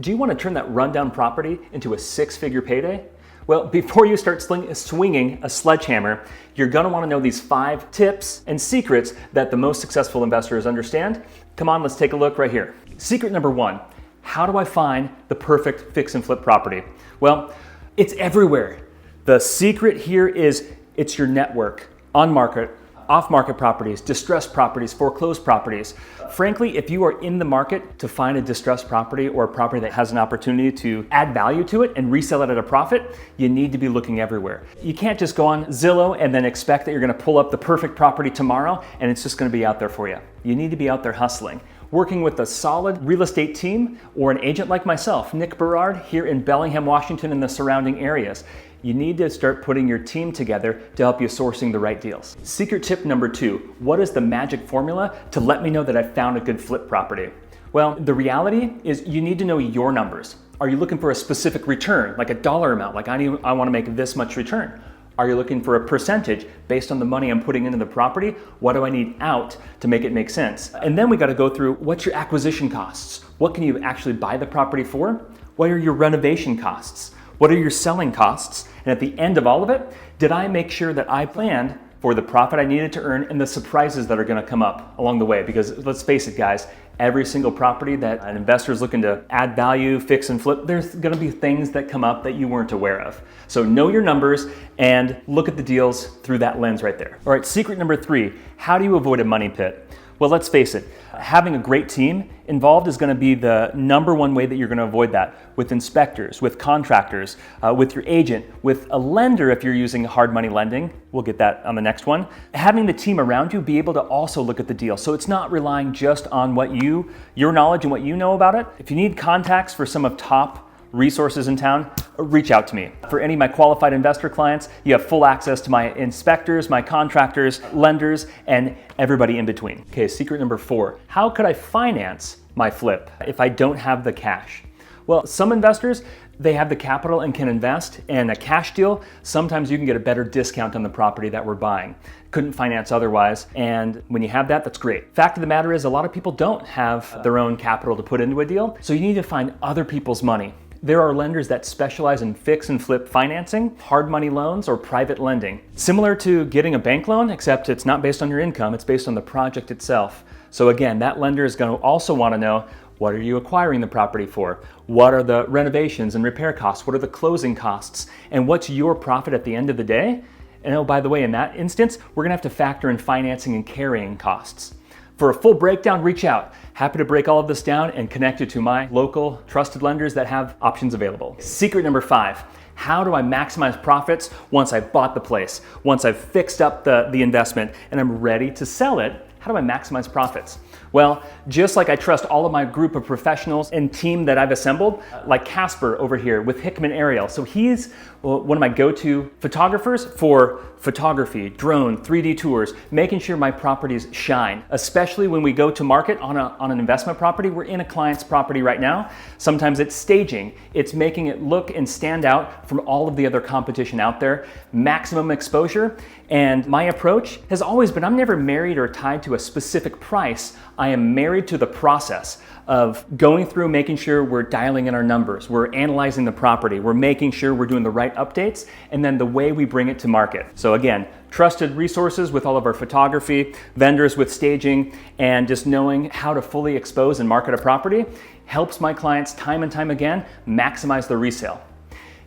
Do you want to turn that rundown property into a six-figure payday? Well, before you start swinging a sledgehammer, you're going to want to know these 5 tips and secrets that the most successful investors understand. Come on, let's take a look right here. Secret number 1, how do I find the perfect fix and flip property? Well, it's everywhere. The secret here is it's your network, on market, off-market properties, distressed properties, foreclosed properties. Frankly, if you are in the market to find a distressed property or a property that has an opportunity to add value to it and resell it at a profit, you need to be looking everywhere. You can't just go on Zillow and then expect that you're going to pull up the perfect property tomorrow and it's just going to be out there for you. You need to be out there hustling. Working with a solid real estate team or an agent like myself, Nick Berard, here in Bellingham, Washington and the surrounding areas. You need to start putting your team together to help you sourcing the right deals. Secret tip number 2, what is the magic formula to let me know that I found a good flip property? Well, the reality is you need to know your numbers. Are you looking for a specific return, like a dollar amount, like I want to make this much return? Are you looking for a percentage based on the money I'm putting into the property? What do I need out to make it make sense? And then we got to go through what's your acquisition costs? What can you actually buy the property for? What are your renovation costs? What are your selling costs? And at the end of all of it, did I make sure that I planned for the profit I needed to earn and the surprises that are going to come up along the way? Because let's face it, guys, every single property that an investor is looking to add value, fix and flip, there's going to be things that come up that you weren't aware of. So know your numbers and look at the deals through that lens right there. All right, secret number 3, how do you avoid a money pit? Well, let's face it, having a great team involved is going to be the number 1 way that you're going to avoid that. With inspectors, with contractors, with your agent, with a lender if you're using hard money lending. We'll get that on the next one. Having the team around you be able to also look at the deal. So it's not relying just on what your knowledge and what you know about it. If you need contacts for some of top resources in town, reach out to me. For any of my qualified investor clients, you have full access to my inspectors, my contractors, lenders, and everybody in between. Okay, secret number 4, how could I finance my flip if I don't have the cash? Well, some investors, they have the capital and can invest, and a cash deal, sometimes you can get a better discount on the property that we're buying. Couldn't finance otherwise, and when you have that, that's great. Fact of the matter is a lot of people don't have their own capital to put into a deal, so you need to find other people's money. There are lenders that specialize in fix and flip financing, hard money loans, or private lending. Similar to getting a bank loan, except it's not based on your income, it's based on the project itself. So again, that lender is going to also want to know, what are you acquiring the property for? What are the renovations and repair costs? What are the closing costs? And what's your profit at the end of the day? And oh, by the way, in that instance, we're going to have to factor in financing and carrying costs. For a full breakdown, reach out. Happy to break all of this down and connect you to my local trusted lenders that have options available. Secret number 5, how do I maximize profits once I've bought the place, once I've fixed up the investment and I'm ready to sell it? How do I maximize profits? Well, just like I trust all of my group of professionals and team that I've assembled, like Casper over here with Hickman Aerial. So he's one of my go-to photographers for photography, drone, 3D tours, making sure my properties shine, especially when we go to market on an investment property. We're in a client's property right now. Sometimes it's staging. It's making it look and stand out from all of the other competition out there, maximum exposure. And my approach has always been, I'm never married or tied to a specific price. I am married to the process of going through, making sure we're dialing in our numbers, we're analyzing the property, we're making sure we're doing the right updates, and then the way we bring it to market. So again, trusted resources with all of our photography, vendors with staging, and just knowing how to fully expose and market a property helps my clients time and time again maximize the resale.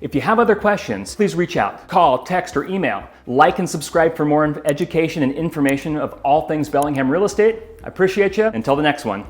If you have other questions, please reach out. Call, text, or email. Like and subscribe for more education and information of all things Bellingham real estate. I appreciate you. Until the next one.